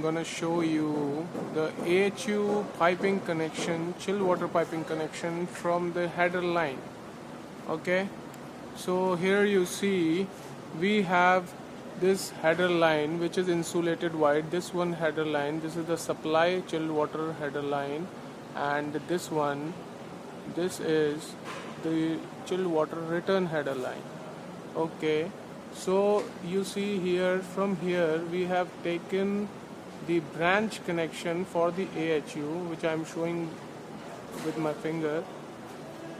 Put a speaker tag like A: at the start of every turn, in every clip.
A: gonna show you the AHU piping connection, chilled water piping connection from the header line. Okay, so here you see we have this header line which is insulated white. This one header line, this is the supply chilled water header line, and this one, this is the chilled water return header line. Okay, so you see here, from here we have taken the branch connection for the AHU, which I am showing with my finger.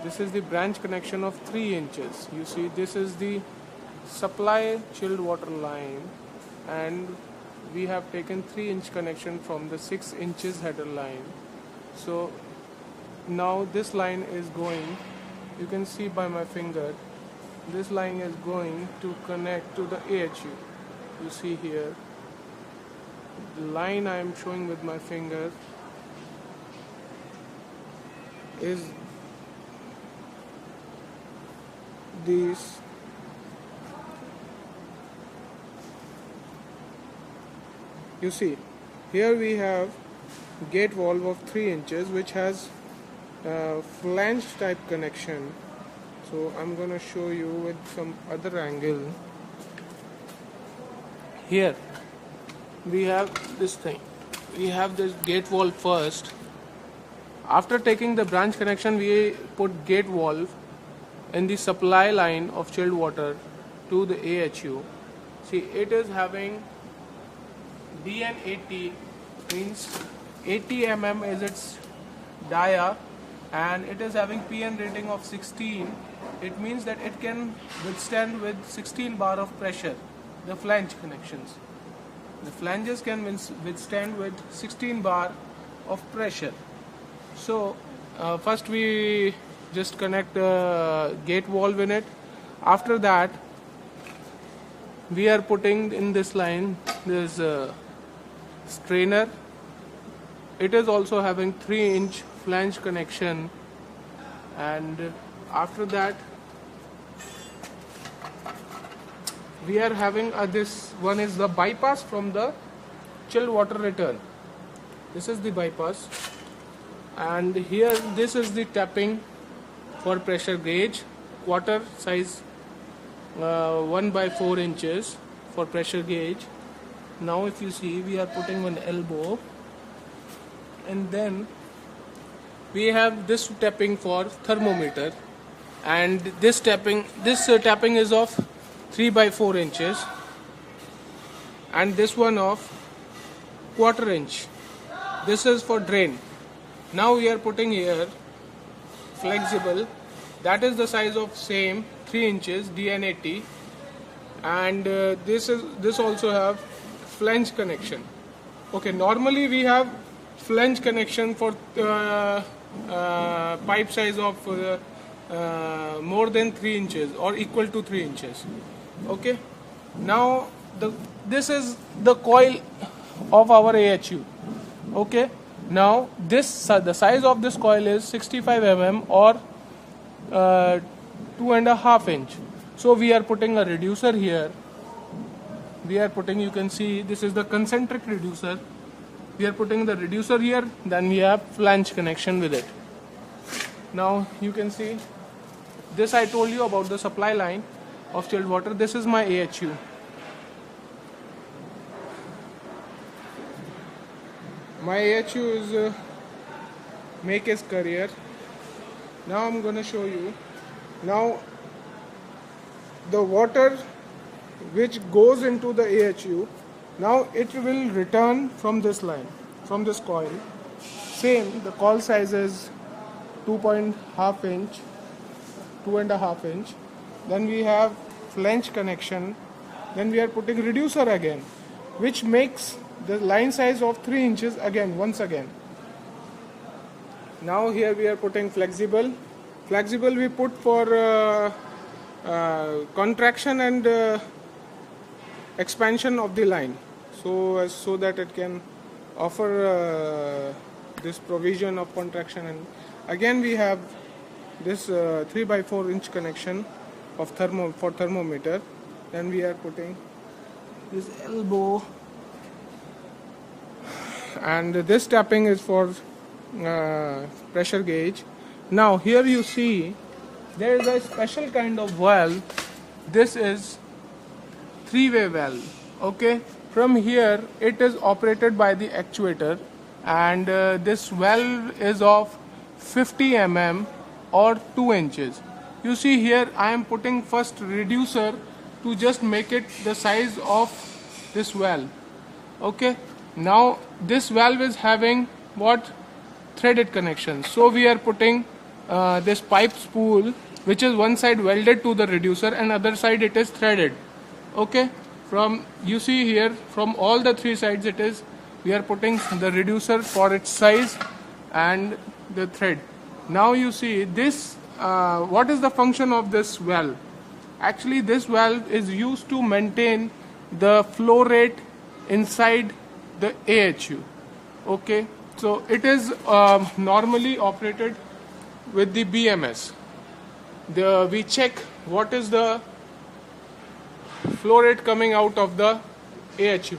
A: This is the branch connection of 3 inches. You see, this is the supply chilled water line, and we have taken 3-inch connection from the 6 inches header line. So now this line is going, you can see by my finger, this line is going to connect to the AHU. You see here, the line I am showing with my finger is this. You see, here we have gate valve of 3 inches which has flange type connection. So I'm gonna show you with some other angle. Here we have this thing. We have this gate valve first. After taking the branch connection, we put gate valve in the supply line of chilled water to the AHU. See, it is having DN80, means 80 mm is its dia, and it is having PN rating of 16. It means that it can withstand with 16 bar of pressure, the flange connections. The flanges can withstand with 16 bar of pressure. So first we just connect the gate valve in it. After that we are putting in this line this strainer. It is also having 3-inch flange connection, and after that we are having this one is the bypass from the chilled water return. This is the bypass, and here this is the tapping for pressure gauge, quarter size 1/4 inches for pressure gauge. Now if you see, we are putting one elbow, and then we have this tapping for thermometer, and this tapping is of 3/4 inches, and this one of 1/4 inch. This is for drain. Now we are putting here flexible, that is the size of same 3 inches DN80, and this also have flange connection. Okay, normally we have flange connection for pipe size of more than 3 inches or equal to 3 inches. Okay, now this is the coil of our AHU. Okay, now the size of this coil is 65 mm or 2.5 inch. So we are putting a reducer here. We are putting, you can see, this is the concentric reducer. We are putting the reducer here, then we have flange connection with it. Now you can see, this I told you about the supply line of chilled water. This is my AHU. My AHU is make is Carrier. Now I'm gonna show you. Now the water which goes into the AHU, now it will return from this line, from this coil. Same, the coil size is 2.5 inch, 2.5 inch. Then we have flange connection. Then we are putting reducer again, which makes the line size of 3 inches again, once again. Now here we are putting flexible. Flexible we put for contraction and expansion of the line, so that it can offer this provision of contraction. And again we have this 3/4 inch connection of for thermometer. Then we are putting this elbow and this tapping is for pressure gauge. Now here you see there is a special kind of valve. This is three-way valve. Okay, from here it is operated by the actuator, and this valve is of 50 mm or 2 inches. You see here I am putting first reducer to just make it the size of this valve. Okay, now this valve is having what? Threaded connection. So we are putting this pipe spool, which is one side welded to the reducer and other side it is threaded. Okay, from you see here from all the three sides it is, we are putting the reducer for its size and the thread. Now you see this, what is the function of this valve? Actually this valve is used to maintain the flow rate inside the AHU. Okay, so it is normally operated with the BMS. We check what is the flow rate coming out of the AHU,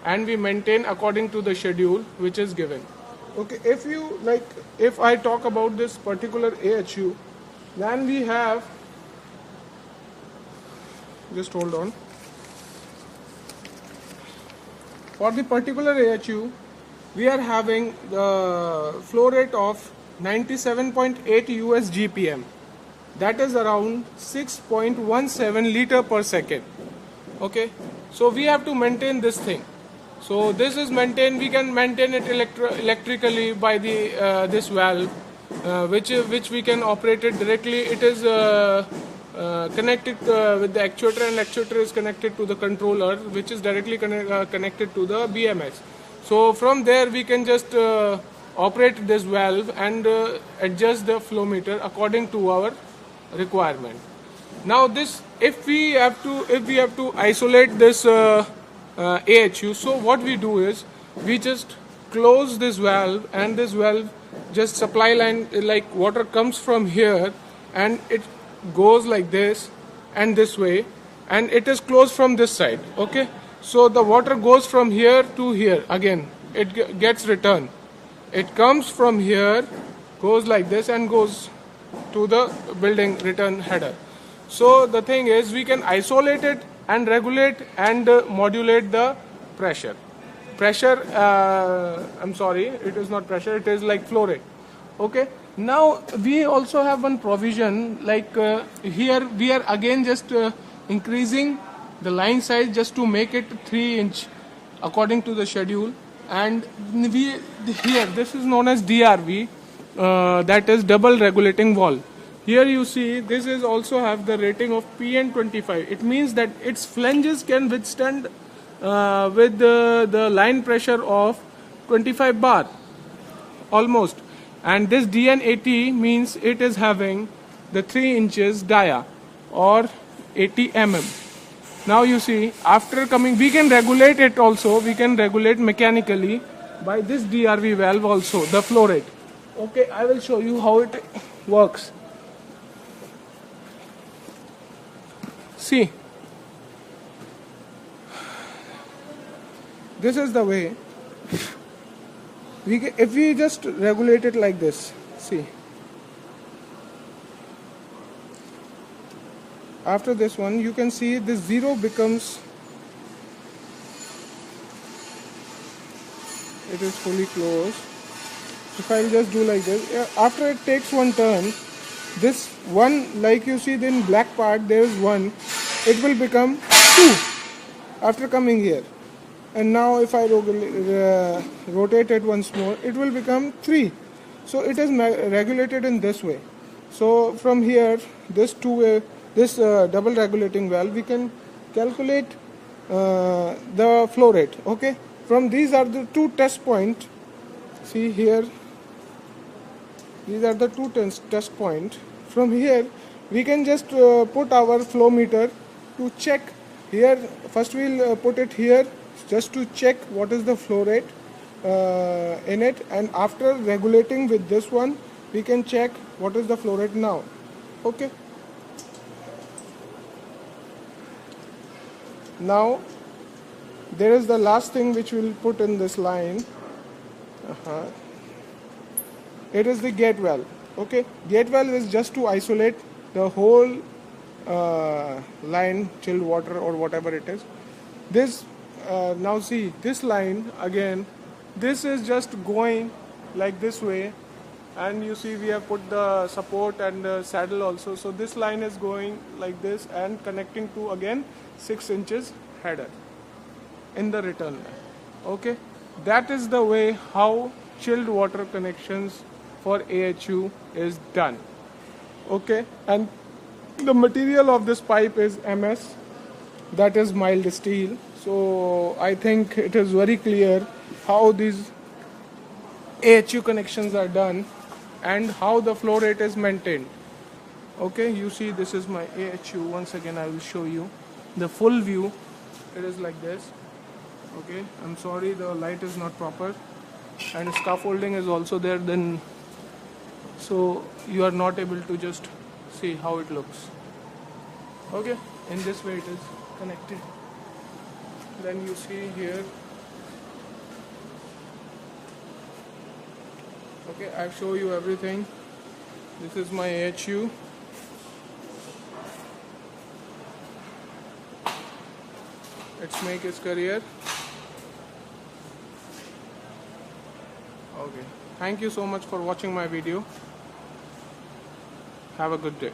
A: and we maintain according to the schedule which is given. Okay, if I talk about this particular AHU, then we have, just hold on. For the particular AHU, we are having the flow rate of 97.8 US GPM. That is around 6.17 liter per second. Okay, so we have to maintain this thing. So this is maintained. We can maintain it electrically by the this valve, which we can operate it directly. It is connected with the actuator, and actuator is connected to the controller, which is directly connected to the BMS. So from there we can just operate this valve and adjust the flow meter according to our requirement. Now this, if we have to isolate this AHU, so what we do is we just close this valve, and this valve just supply line, like water comes from here and it goes like this and this way, and it is closed from this side. Okay, so the water goes from here to here, again it gets returned. It comes from here, goes like this and goes to the building return header. So the thing is, we can isolate it and regulate and modulate the pressure. I'm sorry, it is not pressure, it is like flow rate. Okay, now we also have one provision, like here we are again just increasing the line size just to make it 3 inch according to the schedule. And here this is known as DRV, that is double regulating valve. Here you see this is also have the rating of PN25. It means that its flanges can withstand with the line pressure of 25 bar almost. And this DN80 means it is having the 3 inches dia or 80 mm. Now you see, after coming, we can regulate it also. We can regulate mechanically by this DRV valve also, the flow rate. Okay, I will show you how it works. See, this is the way. If we just regulate it like this, see. After this one, you can see this zero becomes, it is fully closed. If I'll just do like this, after it takes one turn, this one, like you see in black part, there is one, it will become 2 after coming here. And now if I rotate it once more, it will become 3. So it is regulated in this way. So from here, this two-way, this double regulating valve, we can calculate the flow rate. Okay, from these are the two test points. See here, these are the two test points. From here we can just put our flow meter to check. Here first we'll put it here just to check what is the flow rate in it, and after regulating with this one we can check what is the flow rate now. Okay, now there is the last thing which we'll put in this line. It is the gate valve. Okay, gate valve is just to isolate the whole line, chilled water or whatever it is. This now see this line again, this is just going like this way, and you see we have put the support and the saddle also, so this line is going like this and connecting to again 6 inches header in the return line. Okay, that is the way how chilled water connections for AHU is done. Okay, and the material of this pipe is MS, that is mild steel. So I think it is very clear how these AHU connections are done and how the flow rate is maintained. Okay, you see this is my AHU. Once again I will show you the full view. It is like this. Okay, I'm sorry the light is not proper, and scaffolding is also there, then so you are not able to just see how it looks. Okay, in this way it is connected. Then you see here. Okay, I'll show you everything. This is my AHU. Let's make its career. Okay, thank you so much for watching my video. Have a good day.